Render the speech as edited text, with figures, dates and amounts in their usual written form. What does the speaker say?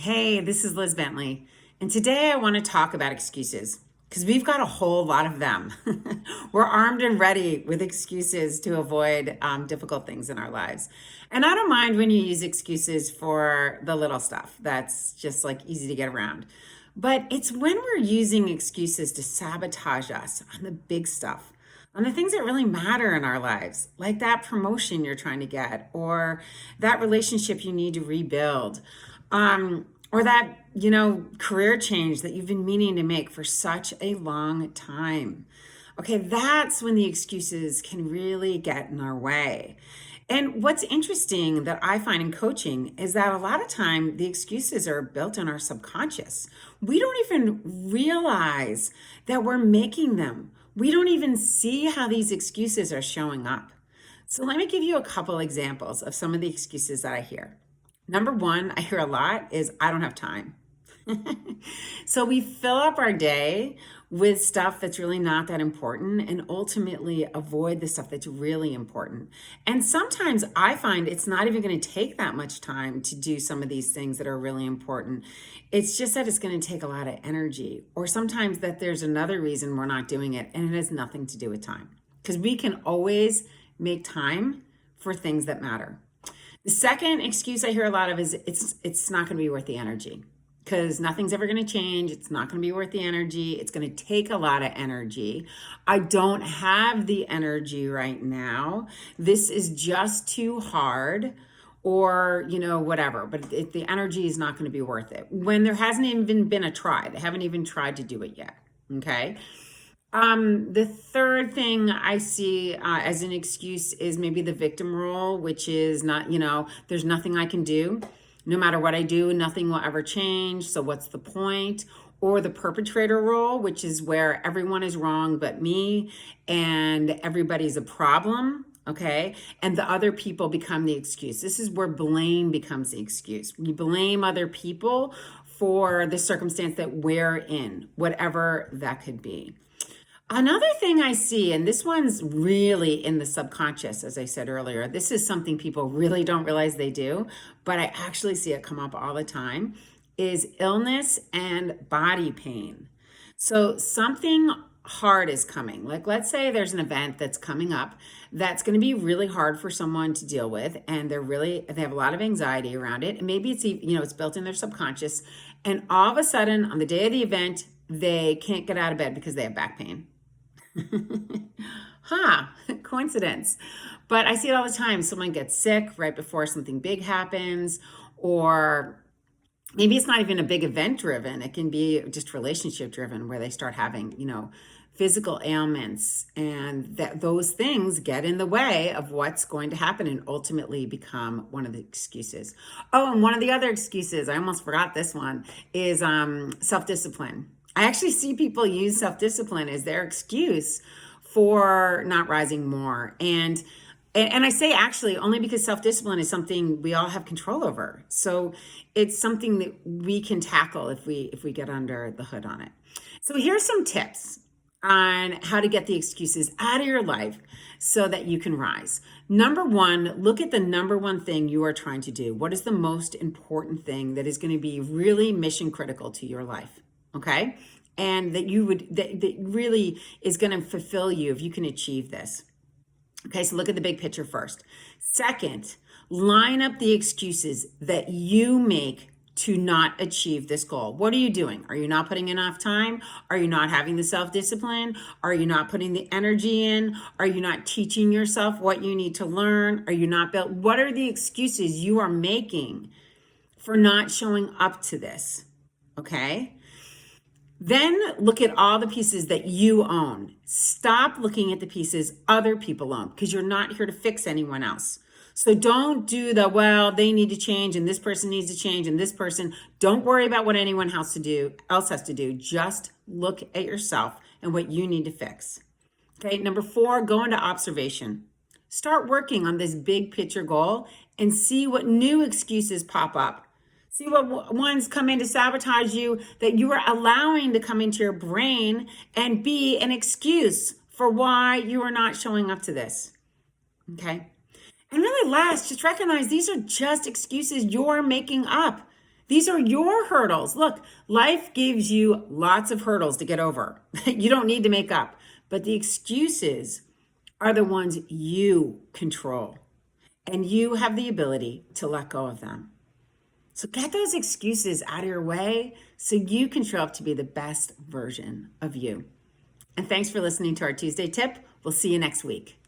Hey, this is Liz Bentley, and today I want to talk about excuses because we've got a whole lot of them. We're armed and ready with excuses to avoid difficult things in our lives. And I don't mind when you use excuses for the little stuff that's just like easy to get around. But it's when we're using excuses to sabotage us on the big stuff, on the things that really matter in our lives, like that promotion you're trying to get, or that relationship you need to rebuild, or that, career change that you've been meaning to make for such a long time. Okay, that's when the excuses can really get in our way. And what's interesting that I find in coaching is that a lot of time the excuses are built in our subconscious. We don't even realize that we're making them. We don't even see how these excuses are showing up. So let me give you a couple examples of some of the excuses that I hear. Number one, I hear a lot is I don't have time. So we fill up our day with stuff that's really not that important and ultimately avoid the stuff that's really important. And sometimes I find it's not even going to take that much time to do some of these things that are really important. It's just that it's going to take a lot of energy, or sometimes that there's another reason we're not doing it and it has nothing to do with time. Because we can always make time for things that matter. The second excuse I hear a lot of is it's not going to be worth the energy because nothing's ever going to change. It's not going to be worth the energy. It's going to take a lot of energy. I don't have the energy right now. This is just too hard, or whatever, but the energy is not going to be worth it when there hasn't even been a try. They haven't even tried to do it yet. Okay. The third thing I see as an excuse is maybe the victim role, which is not, there's nothing I can do. No matter what I do, nothing will ever change. So what's the point? Or the perpetrator role, which is where everyone is wrong but me and everybody's a problem. Okay. And the other people become the excuse. This is where blame becomes the excuse. We blame other people for the circumstance that we're in, whatever that could be. Another thing I see, and this one's really in the subconscious, as I said earlier, this is something people really don't realize they do, but I actually see it come up all the time, is illness and body pain. So something hard is coming. Like, let's say there's an event that's coming up that's going to be really hard for someone to deal with, and they have a lot of anxiety around it. And maybe it's built in their subconscious. And all of a sudden, on the day of the event, they can't get out of bed because they have back pain. Coincidence. But I see it all the time. Someone gets sick right before something big happens, or maybe it's not even a big event driven. It can be just relationship driven where they start having, physical ailments, and that those things get in the way of what's going to happen and ultimately become one of the excuses. Oh, and one of the other excuses, I almost forgot this one, is self-discipline. I actually see people use self-discipline as their excuse for not rising more. And I say actually only because self-discipline is something we all have control over. So it's something that we can tackle if we get under the hood on it. So here's some tips on how to get the excuses out of your life so that you can rise. Number one, look at the number one thing you are trying to do. What is the most important thing that is going to be really mission critical to your life? Okay. And that really is going to fulfill you if you can achieve this. Okay. So look at the big picture first. Second, line up the excuses that you make to not achieve this goal. What are you doing? Are you not putting enough time? Are you not having the self-discipline? Are you not putting the energy in? Are you not teaching yourself what you need to learn? Are you not built? What are the excuses you are making for not showing up to this? Okay. Then look at all the pieces that you own. Stop looking at the pieces other people own, because you're not here to fix anyone else. So don't do they need to change and this person needs to change and this person. Don't worry about what anyone else has to do. Just look at yourself and what you need to fix. Okay. Number 4, go into observation. Start working on this big picture goal and see what new excuses pop up. See what ones come in to sabotage you that you are allowing to come into your brain and be an excuse for why you are not showing up to this. Okay. And really last, just recognize these are just excuses you're making up. These are your hurdles. Look, life gives you lots of hurdles to get over. You don't need to make up, but the excuses are the ones you control, and you have the ability to let go of them. So get those excuses out of your way so you can show up to be the best version of you. And thanks for listening to our Tuesday tip. We'll see you next week.